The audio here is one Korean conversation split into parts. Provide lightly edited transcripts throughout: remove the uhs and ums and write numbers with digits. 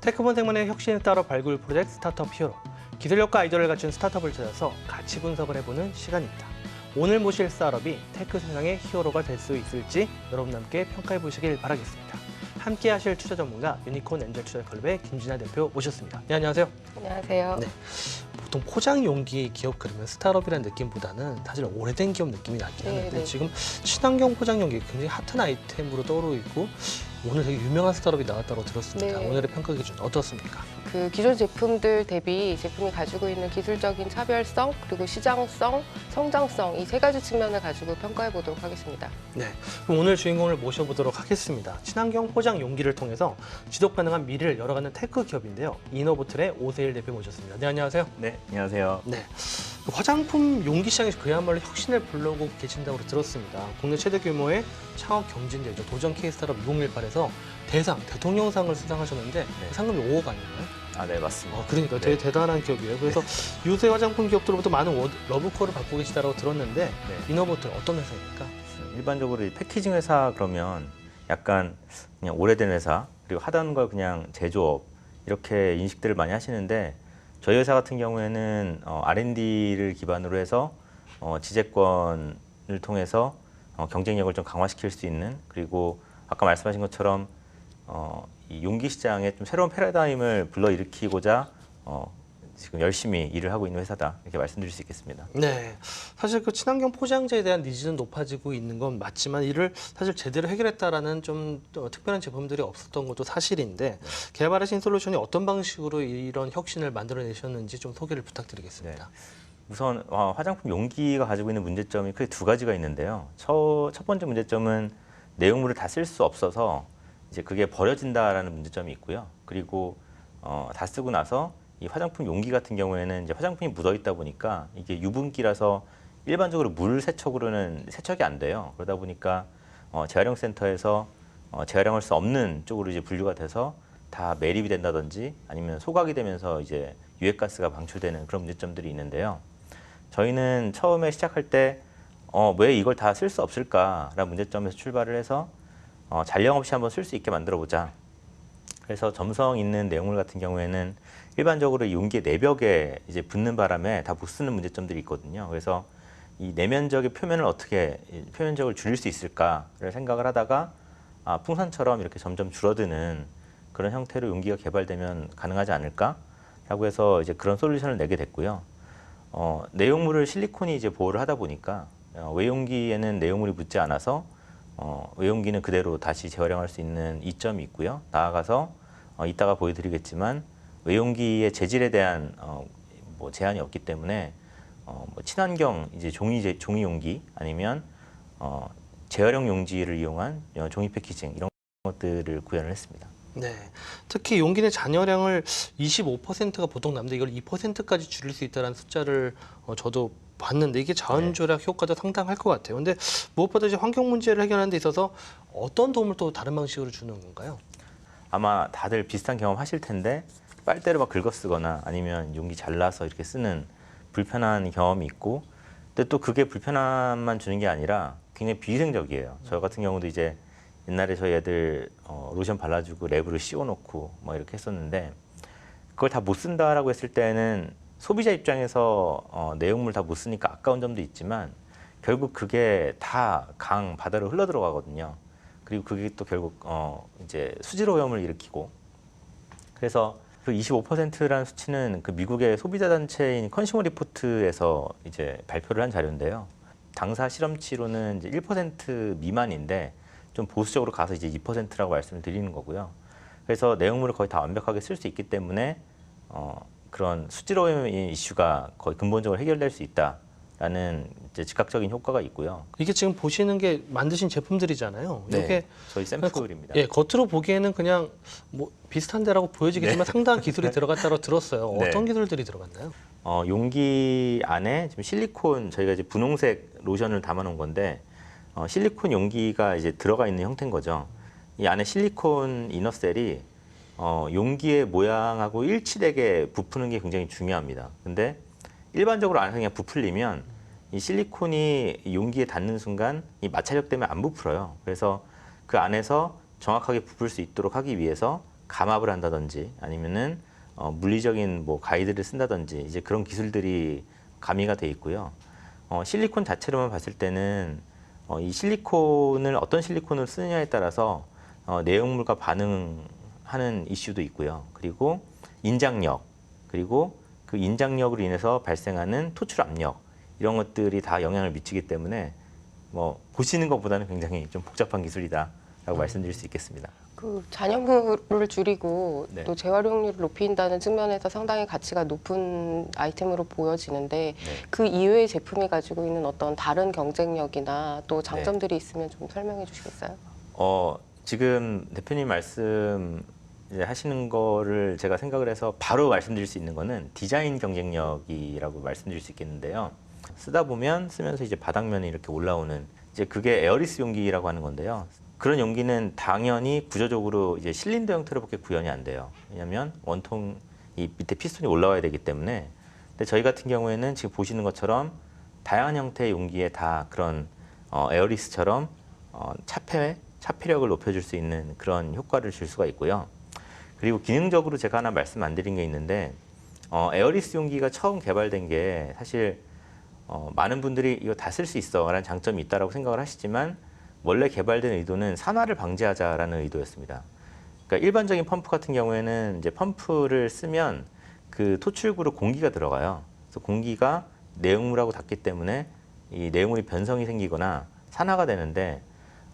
테크본색만의 혁신을 따라 발굴 프로젝트 스타트업 히어로. 기술력과 아이디어를 갖춘 스타트업을 찾아서 가치 분석을 해보는 시간입니다. 오늘 모실 스타트업이 테크 세상의 히어로가 될 수 있을지 여러분 함께 평가해 보시길 바라겠습니다. 함께 하실 투자 전문가 유니콘 엔젤 투자클럽의 김진아 대표 모셨습니다. 네, 안녕하세요. 안녕하세요. 네. 보통 포장 용기 기업 그러면 스타트업이라는 느낌보다는 사실 오래된 기업 느낌이 나긴 하는데 지금 친환경 포장 용기 굉장히 핫한 아이템으로 떠오르고 있고 오늘 되게 유명한 스타트업이 나왔다고 들었습니다. 네. 오늘의 평가 기준 어떻습니까? 그 기존 제품들 대비 제품이 가지고 있는 기술적인 차별성, 그리고 시장성, 성장성 이 세 가지 측면을 가지고 평가해 보도록 하겠습니다. 네, 그럼 오늘 주인공을 모셔보도록 하겠습니다. 친환경 포장 용기를 통해서 지속 가능한 미래를 열어가는 테크 기업인데요. 이노보틀의 오세일 대표 모셨습니다. 네, 안녕하세요. 네, 안녕하세요. 네, 화장품 용기 시장에서 그야말로 혁신을 불러오고 계신다고 들었습니다. 국내 최대 규모의 창업 경진대회죠. 도전 K스타트업 2018에서 대통령상을 수상하셨는데 그 상금이 5억 아닌가요? 아, 네, 맞습니다. 그러니까 되게 대단한 기업이에요. 그래서 유세 화장품 기업들로부터 많은 러브콜을 받고 계시다고 들었는데 이노보틀 어떤 회사입니까? 일반적으로 이 패키징 회사 그러면 약간 그냥 오래된 회사 그리고 하던 걸 그냥 제조업 이렇게 인식들을 많이 하시는데 저희 회사 같은 경우에는 R&D를 기반으로 해서 지재권을 통해서 경쟁력을 좀 강화시킬 수 있는 그리고 아까 말씀하신 것처럼 이 용기 시장에 좀 새로운 패러다임을 불러일으키고자 지금 열심히 일을 하고 있는 회사다 이렇게 말씀드릴 수 있겠습니다. 네, 사실 그 친환경 포장재에 대한 니즈는 높아지고 있는 건 맞지만 이를 사실 제대로 해결했다라는 좀 특별한 제품들이 없었던 것도 사실인데 개발하신 솔루션이 어떤 방식으로 이런 혁신을 만들어내셨는지 좀 소개를 부탁드리겠습니다. 네. 우선 화장품 용기가 가지고 있는 문제점이 크게 두 가지가 있는데요. 첫 번째 문제점은 내용물을 다 쓸 수 없어서 이제 그게 버려진다라는 문제점이 있고요. 그리고 다 쓰고 나서 이 화장품 용기 같은 경우에는 이제 화장품이 묻어 있다 보니까 이게 유분기라서 일반적으로 물 세척으로는 세척이 안 돼요. 그러다 보니까 재활용 센터에서 재활용할 수 없는 쪽으로 이제 분류가 돼서 다 매립이 된다든지 아니면 소각이 되면서 이제 유해가스가 방출되는 그런 문제점들이 있는데요. 저희는 처음에 시작할 때 왜 이걸 다 쓸 수 없을까라는 문제점에서 출발을 해서 잔량 없이 한번 쓸 수 있게 만들어 보자. 그래서 점성 있는 내용물 같은 경우에는 일반적으로 용기의 내벽에 이제 붙는 바람에 다 못 쓰는 문제점들이 있거든요. 그래서 이 내면적의 표면을 어떻게 표면적을 줄일 수 있을까를 생각을 하다가 풍선처럼 이렇게 점점 줄어드는 그런 형태로 용기가 개발되면 가능하지 않을까라고 해서 이제 그런 솔루션을 내게 됐고요. 내용물을 실리콘이 이제 보호를 하다 보니까 외용기에는 내용물이 붙지 않아서 외용기는 그대로 다시 재활용할 수 있는 이점이 있고요. 나아가서 이따가 보여드리겠지만 외용기의 재질에 대한 제한이 없기 때문에 친환경 이제 종이 용기 아니면 재활용 용지를 이용한 종이 패키징 이런 것들을 구현을 했습니다. 네, 특히 용기 내 잔여량을 25%가 보통 남는데 이걸 2%까지 줄일 수 있다는 숫자를 저도 봤는데 이게 자원 절약 효과도 상당할 것 같아요. 근데 무엇보다 이제 환경 문제를 해결하는 데 있어서 어떤 도움을 또 다른 방식으로 주는 건가요? 아마 다들 비슷한 경험 하실 텐데 빨대로 막 긁어 쓰거나 아니면 용기 잘라서 이렇게 쓰는 불편한 경험이 있고 근데 또 그게 불편함만 주는 게 아니라 굉장히 비위생적이에요. 저 같은 경우도 이제 옛날에 저희 애들 로션 발라주고 랩으로 씌워놓고 막 이렇게 했었는데 그걸 다 못 쓴다라고 했을 때는 소비자 입장에서 내용물 다 못 쓰니까 아까운 점도 있지만 결국 그게 다 바다로 흘러 들어가거든요. 그리고 그게 또 결국 이제 수질 오염을 일으키고 그래서 그 25%라는 수치는 그 미국의 소비자 단체인 컨슈머 리포트에서 이제 발표를 한 자료인데요. 당사 실험치로는 이제 1% 미만인데 좀 보수적으로 가서 이제 2%라고 말씀을 드리는 거고요. 그래서 내용물을 거의 다 완벽하게 쓸 수 있기 때문에 그런 수질 오염 이슈가 거의 근본적으로 해결될 수 있다라는 이제 즉각적인 효과가 있고요. 이게 지금 보시는 게 만드신 제품들이잖아요. 네, 이게 저희 샘플입니다. 예, 겉으로 보기에는 그냥 뭐 비슷한데라고 보여지겠지만 상당한 기술이 들어갔다고 들었어요. 네. 어떤 기술들이 들어갔나요? 용기 안에 지금 실리콘 저희가 이제 분홍색 로션을 담아놓은 건데 실리콘 용기가 이제 들어가 있는 형태인 거죠. 이 안에 실리콘 이너셀이 용기의 모양하고 일치되게 부푸는 게 굉장히 중요합니다. 근데 일반적으로 안에서 그냥 부풀리면 이 실리콘이 용기에 닿는 순간 이 마찰력 때문에 안 부풀어요. 그래서 그 안에서 정확하게 부풀 수 있도록 하기 위해서 감압을 한다든지 아니면은 물리적인 뭐 가이드를 쓴다든지 이제 그런 기술들이 가미가 돼 있고요. 실리콘 자체로만 봤을 때는 이 실리콘을 어떤 실리콘을 쓰느냐에 따라서 내용물과 반응하는 이슈도 있고요. 그리고 인장력, 그리고 그 인장력으로 인해서 발생하는 토출 압력 이런 것들이 다 영향을 미치기 때문에 뭐 보시는 것보다는 굉장히 좀 복잡한 기술이다라고 말씀드릴 수 있겠습니다. 그 잔여물을 줄이고 네. 또 재활용률을 높인다는 측면에서 상당히 가치가 높은 아이템으로 보여지는데 네. 그 이외의 제품이 가지고 있는 어떤 다른 경쟁력이나 또 장점들이 있으면 좀 설명해 주시겠어요? 지금 대표님 말씀 이제 하시는 거를 제가 생각을 해서 바로 말씀드릴 수 있는 거는 디자인 경쟁력이라고 말씀드릴 수 있겠는데요. 쓰다 보면 쓰면서 이제 바닥면에 이렇게 올라오는 이제 그게 에어리스 용기라고 하는 건데요. 그런 용기는 당연히 구조적으로 이제 실린더 형태로밖에 구현이 안 돼요. 왜냐하면 원통 이 밑에 피스톤이 올라와야 되기 때문에. 근데 저희 같은 경우에는 지금 보시는 것처럼 다양한 형태의 용기에 다 그런 에어리스처럼 차폐력을 높여줄 수 있는 그런 효과를 줄 수가 있고요. 그리고 기능적으로 제가 하나 말씀 안 드린 게 있는데 에어리스 용기가 처음 개발된 게 사실 많은 분들이 이거 다 쓸 수 있어 라는 장점이 있다고 생각을 하시지만 원래 개발된 의도는 산화를 방지하자라는 의도였습니다. 그러니까 일반적인 펌프 같은 경우에는 이제 펌프를 쓰면 그 토출구로 공기가 들어가요. 그래서 공기가 내용물하고 닿기 때문에 이 내용물이 변성이 생기거나 산화가 되는데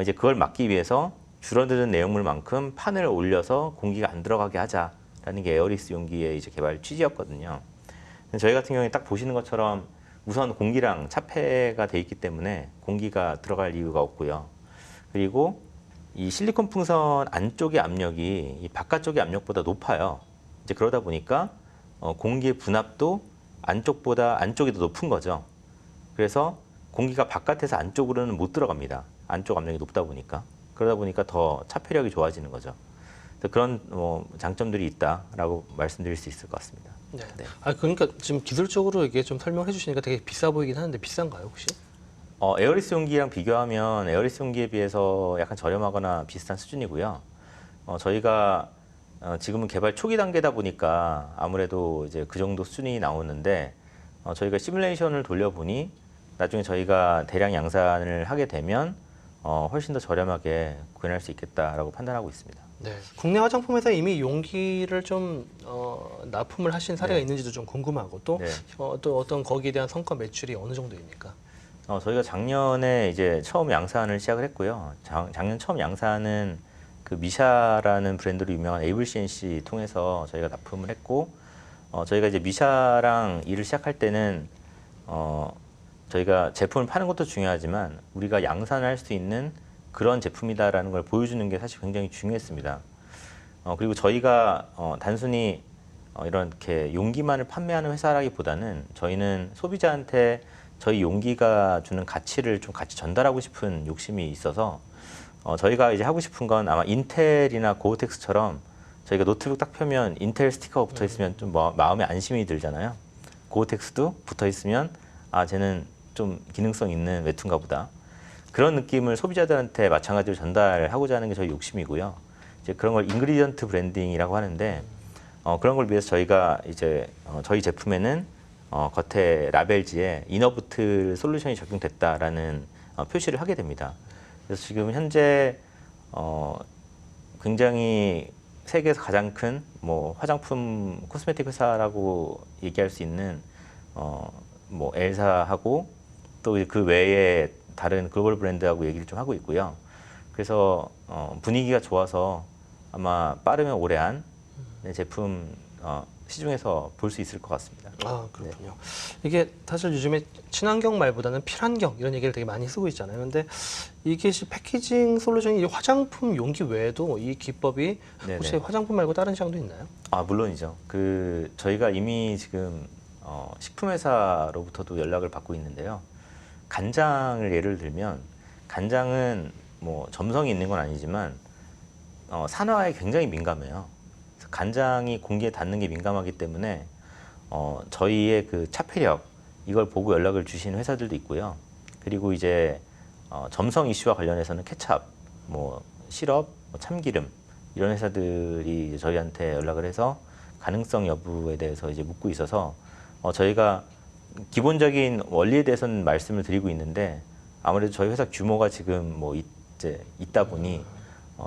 이제 그걸 막기 위해서 줄어드는 내용물만큼 판을 올려서 공기가 안 들어가게 하자라는 게 에어리스 용기의 이제 개발 취지였거든요. 저희 같은 경우에 딱 보시는 것처럼 우선 공기랑 차폐가 돼 있기 때문에 공기가 들어갈 이유가 없고요. 그리고 이 실리콘 풍선 안쪽의 압력이 이 바깥쪽의 압력보다 높아요. 이제 그러다 보니까 공기의 분압도 안쪽이 더 높은 거죠. 그래서 공기가 바깥에서 안쪽으로는 못 들어갑니다. 안쪽 압력이 높다 보니까. 그러다 보니까 더 차폐력이 좋아지는 거죠. 그런 장점들이 있다라고 말씀드릴 수 있을 것 같습니다. 네. 네. 그러니까 지금 기술적으로 이게 좀 설명해 주시니까 되게 비싸 보이긴 하는데 비싼가요, 혹시? 에어리스 용기랑 비교하면 에어리스 용기에 비해서 약간 저렴하거나 비슷한 수준이고요. 저희가 지금은 개발 초기 단계다 보니까 아무래도 이제 그 정도 수준이 나오는데 저희가 시뮬레이션을 돌려보니 나중에 저희가 대량 양산을 하게 되면 훨씬 더 저렴하게 구현할 수 있겠다라고 판단하고 있습니다. 네. 국내 화장품에서 이미 용기를 좀 납품을 하신 사례가 네. 있는지도 좀 궁금하고 또, 네. 또 어떤 거기에 대한 성과 매출이 어느 정도입니까? 저희가 작년에 이제 처음 양산을 시작을 했고요. 작년 처음 양산은 그 미샤라는 브랜드로 유명한 에이블 CNC 통해서 저희가 납품을 했고, 저희가 이제 미샤랑 일을 시작할 때는 저희가 제품을 파는 것도 중요하지만 우리가 양산을 할 수 있는 그런 제품이다라는 걸 보여주는 게 사실 굉장히 중요했습니다. 그리고 저희가 단순히 이렇게 용기만을 판매하는 회사라기보다는 저희는 소비자한테 저희 용기가 주는 가치를 좀 같이 전달하고 싶은 욕심이 있어서 저희가 이제 하고 싶은 건 아마 인텔이나 고어텍스처럼 저희가 노트북 딱 펴면 인텔 스티커가 붙어 있으면 좀 마음에 안심이 들잖아요. 고어텍스도 붙어 있으면 쟤는 좀 기능성 있는 외투인가 보다. 그런 느낌을 소비자들한테 마찬가지로 전달하고자 하는 게 저희 욕심이고요. 이제 그런 걸 인그리디언트 브랜딩이라고 하는데 그런 걸 위해서 저희가 이제 저희 제품에는 겉에 라벨지에 이너부트 솔루션이 적용됐다라는 표시를 하게 됩니다. 그래서 지금 현재 굉장히 세계에서 가장 큰 화장품 코스메틱 회사라고 얘기할 수 있는 엘사하고 또 그 외에 다른 글로벌 브랜드하고 얘기를 좀 하고 있고요. 그래서 분위기가 좋아서 아마 빠르면 올해 안 제품 시중에서 볼 수 있을 것 같습니다. 그렇군요. 네. 이게 사실 요즘에 친환경 말보다는 필환경 이런 얘기를 되게 많이 쓰고 있잖아요. 근데 이게 패키징 솔루션이 화장품 용기 외에도 이 기법이 혹시 네네. 화장품 말고 다른 시장도 있나요? 물론이죠. 저희가 이미 지금 식품회사로부터도 연락을 받고 있는데요. 간장을 예를 들면 간장은 점성이 있는 건 아니지만 산화에 굉장히 민감해요. 그래서 간장이 공기에 닿는 게 민감하기 때문에 저희의 그 차폐력 이걸 보고 연락을 주시는 회사들도 있고요. 그리고 이제 점성 이슈와 관련해서는 케찹, 시럽, 참기름 이런 회사들이 이제 저희한테 연락을 해서 가능성 여부에 대해서 이제 묻고 있어서 저희가 기본적인 원리에 대해서는 말씀을 드리고 있는데 아무래도 저희 회사 규모가 지금 뭐 이제 있다 보니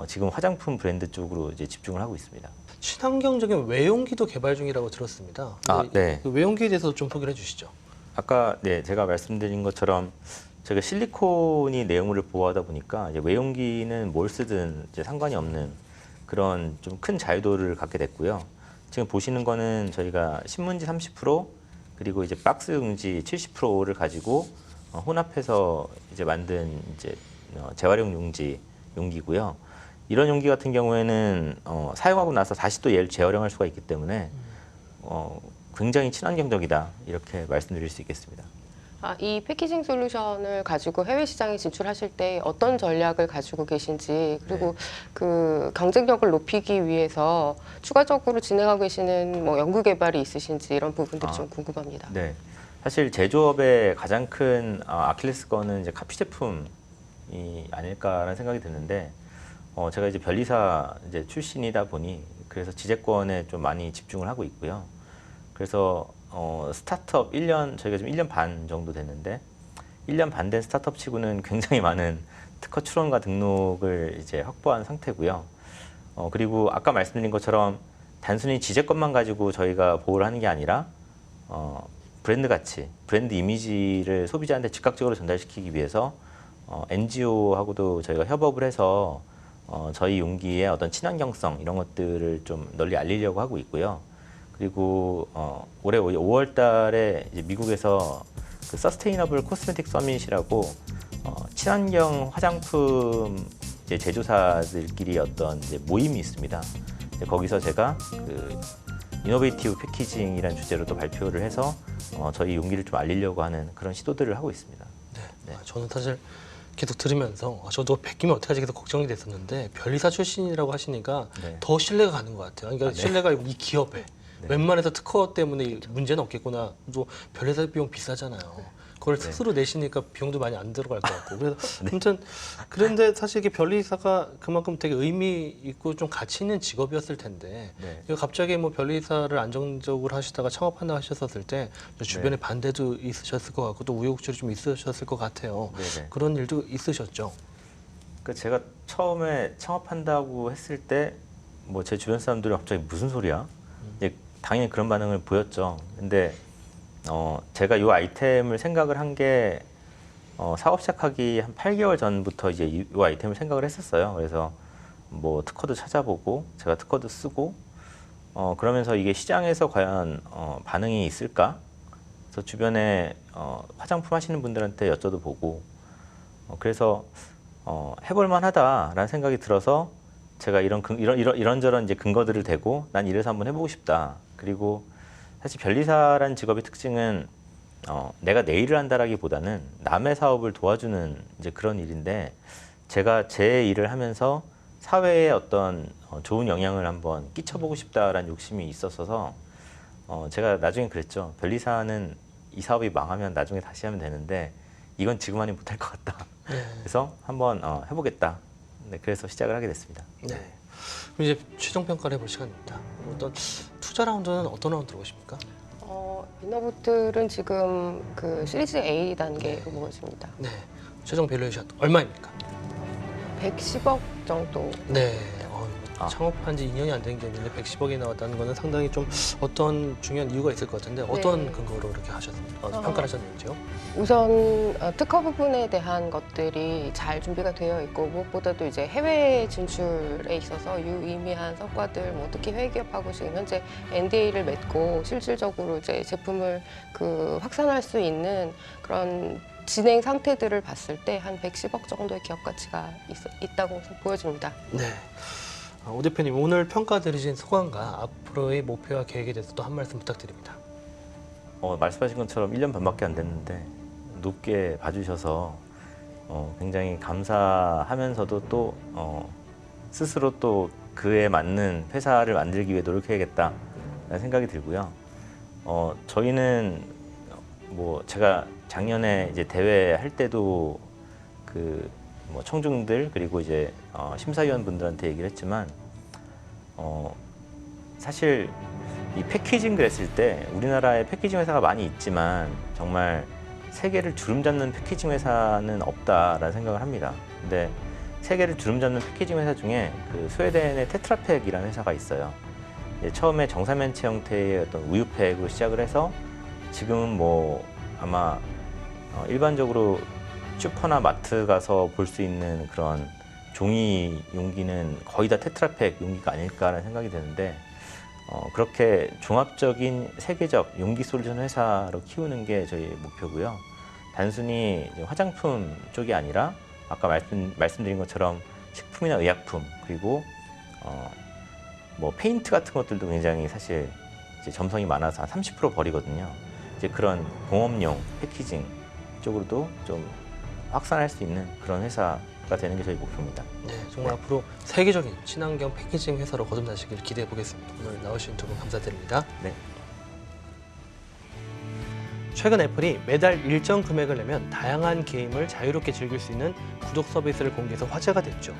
지금 화장품 브랜드 쪽으로 이제 집중을 하고 있습니다. 친환경적인 외용기도 개발 중이라고 들었습니다. 네. 그 외용기에 대해서 좀 소개를 해주시죠. 아까 네 제가 말씀드린 것처럼 저희가 실리콘이 내용물을 보호하다 보니까 이제 외용기는 뭘 쓰든 이제 상관이 없는 그런 좀 큰 자유도를 갖게 됐고요. 지금 보시는 거는 저희가 신문지 30% 그리고 이제 박스 용지 70%를 가지고 혼합해서 이제 만든 이제 재활용 용기고요. 이런 용기 같은 경우에는 사용하고 나서 다시 또 얘를 재활용할 수가 있기 때문에 굉장히 친환경적이다 이렇게 말씀드릴 수 있겠습니다. 이 패키징 솔루션을 가지고 해외 시장에 진출하실 때 어떤 전략을 가지고 계신지 그리고 그 경쟁력을 높이기 위해서 추가적으로 진행하고 계시는 뭐 연구 개발이 있으신지 이런 부분들이 좀 궁금합니다. 네, 사실 제조업의 가장 큰 아킬레스건은 이제 카피 제품이 아닐까라는 생각이 드는데 제가 이제 변리사 이제 출신이다 보니 그래서 지재권에 좀 많이 집중을 하고 있고요. 그래서 스타트업 1년 저희가 지금 1년 반 정도 됐는데 1년 반 된 스타트업 치고는 굉장히 많은 특허 출원과 등록을 이제 확보한 상태고요. 그리고 아까 말씀드린 것처럼 단순히 지재권만 가지고 저희가 보호를 하는 게 아니라 브랜드 가치, 브랜드 이미지를 소비자한테 즉각적으로 전달시키기 위해서 NGO하고도 저희가 협업을 해서 저희 용기의 어떤 친환경성 이런 것들을 좀 널리 알리려고 하고 있고요. 그리고 올해 5월 달에 이제 미국에서 그 서스테이너블 코스메틱 서밋이라고 친환경 화장품 이제 제조사들끼리 어떤 이제 모임이 있습니다. 이제 거기서 제가 그 이노베이티브 패키징이라는 주제로 또 발표를 해서 저희 용기를 좀 알리려고 하는 그런 시도들을 하고 있습니다. 네. 저는 사실 계속 들으면서 저도 베끼면 어떡하지 계속 걱정이 됐었는데 변리사 출신이라고 하시니까 네. 더 신뢰가 가는 것 같아요. 그러니까 신뢰가 이 기업에 웬만해서 특허 때문에 문제는 없겠구나. 또 변리사 비용 비싸잖아요. 그걸 스스로 내시니까 비용도 많이 안 들어갈 것 같고. 그래서 아무튼 그런데 사실 이게 변리사가 그만큼 되게 의미 있고 좀 가치 있는 직업이었을 텐데 이거 갑자기 뭐 변리사를 안정적으로 하시다가 창업한다 하셨을 때 주변에 반대도 있으셨을 것 같고 또 우여곡절이 좀 있으셨을 것 같아요. 그런 일도 있으셨죠? 그 제가 처음에 창업한다고 했을 때 뭐 제 주변 사람들이 갑자기 무슨 소리야? 이제 당연히 그런 반응을 보였죠. 근데 제가 이 아이템을 생각을 한 게 사업 시작하기 한 8개월 전부터 이제 이 아이템을 생각을 했었어요. 그래서 뭐 특허도 찾아보고 제가 특허도 쓰고 그러면서 이게 시장에서 과연 반응이 있을까? 그래서 주변에 화장품 하시는 분들한테 여쭤도 보고 그래서 해볼 만하다라는 생각이 들어서 제가 이런저런 이제 근거들을 대고 난 이래서 한번 해보고 싶다. 그리고 사실 변리사라는 직업의 특징은 내가 내 일을 한다라기보다는 남의 사업을 도와주는 이제 그런 일인데 제가 제 일을 하면서 사회에 어떤 좋은 영향을 한번 끼쳐보고 싶다라는 욕심이 있었어서 제가 나중에 그랬죠. 변리사는 이 사업이 망하면 나중에 다시 하면 되는데 이건 지금 하니 못할 것 같다. 그래서 한번 해보겠다. 네, 그래서 시작을 하게 됐습니다. 네. 그럼 이제 최종 평가를 해볼 시간입니다. 어떤 투자 라운드는 어떤 라운드로 보십니까? 이너부틀은 지금 그 시리즈 A 단계로 보여집니다. 네. 최종 밸류에이션 얼마입니까? 110억 정도. 네. 창업한 지 2년이 안 된 게 있는데 110억이 나왔다는 거는 상당히 좀 어떤 중요한 이유가 있을 것 같은데 어떤 근거로 이렇게 평가를 하셨는지요? 우선 특허 부분에 대한 것들이 잘 준비가 되어 있고 무엇보다도 이제 해외 진출에 있어서 유의미한 성과들, 뭐 특히 해외 기업하고 지금 현재 NDA를 맺고 실질적으로 이제 제품을 확산할 수 있는 그런 진행 상태들을 봤을 때 한 110억 정도의 기업 가치가 있다고 보여집니다. 네. 오 대표님 오늘 평가 들으신 소감과 앞으로의 목표와 계획에 대해서 또 한 말씀 부탁드립니다. 말씀하신 것처럼 1년 반밖에 안 됐는데 높게 봐주셔서 굉장히 감사하면서도 또 스스로 또 그에 맞는 회사를 만들기 위해 노력해야겠다라는 생각이 들고요. 저희는 뭐 제가 작년에 이제 대회 할 때도 뭐 청중들 그리고 이제 심사위원 분들한테 얘기를 했지만 사실 이 패키징을 했을 때 우리나라에 패키징 회사가 많이 있지만 정말 세계를 주름잡는 패키징 회사는 없다라는 생각을 합니다. 근데 세계를 주름잡는 패키징 회사 중에 그 스웨덴의 테트라팩이라는 회사가 있어요. 처음에 정사면체 형태의 어떤 우유팩으로 시작을 해서 지금은 뭐 아마 일반적으로 슈퍼나 마트 가서 볼 수 있는 그런 종이 용기는 거의 다 테트라팩 용기가 아닐까라는 생각이 드는데 그렇게 종합적인 세계적 용기 솔루션 회사로 키우는 게 저희 목표고요. 단순히 이제 화장품 쪽이 아니라 아까 말씀드린 것처럼 식품이나 의약품 그리고 뭐 페인트 같은 것들도 굉장히 사실 이제 점성이 많아서 한 30% 버리거든요. 이제 그런 공업용 패키징 쪽으로도 좀 확산할 수 있는 그런 회사가 되는 게 저희 목표입니다. 네, 정말 앞으로 세계적인 친환경 패키징 회사로 거듭나시길 기대해 보겠습니다. 오늘 나오신 두 분 감사드립니다. 네. 최근 애플이 매달 일정 금액을 내면 다양한 게임을 자유롭게 즐길 수 있는 구독 서비스를 공개해서 화제가 됐죠.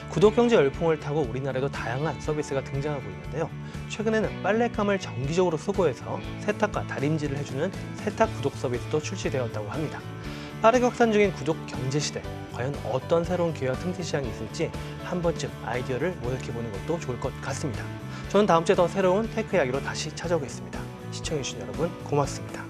구독 경제 열풍을 타고 우리나라에도 다양한 서비스가 등장하고 있는데요. 최근에는 빨랫감을 정기적으로 수거해서 세탁과 다림질을 해주는 세탁 구독 서비스도 출시되었다고 합니다. 빠르게 확산 중인 구독 경제 시대, 과연 어떤 새로운 기회와 틈새 시장이 있을지 한 번쯤 아이디어를 모색해보는 것도 좋을 것 같습니다. 저는 다음 주에 더 새로운 테크 이야기로 다시 찾아오겠습니다. 시청해주신 여러분 고맙습니다.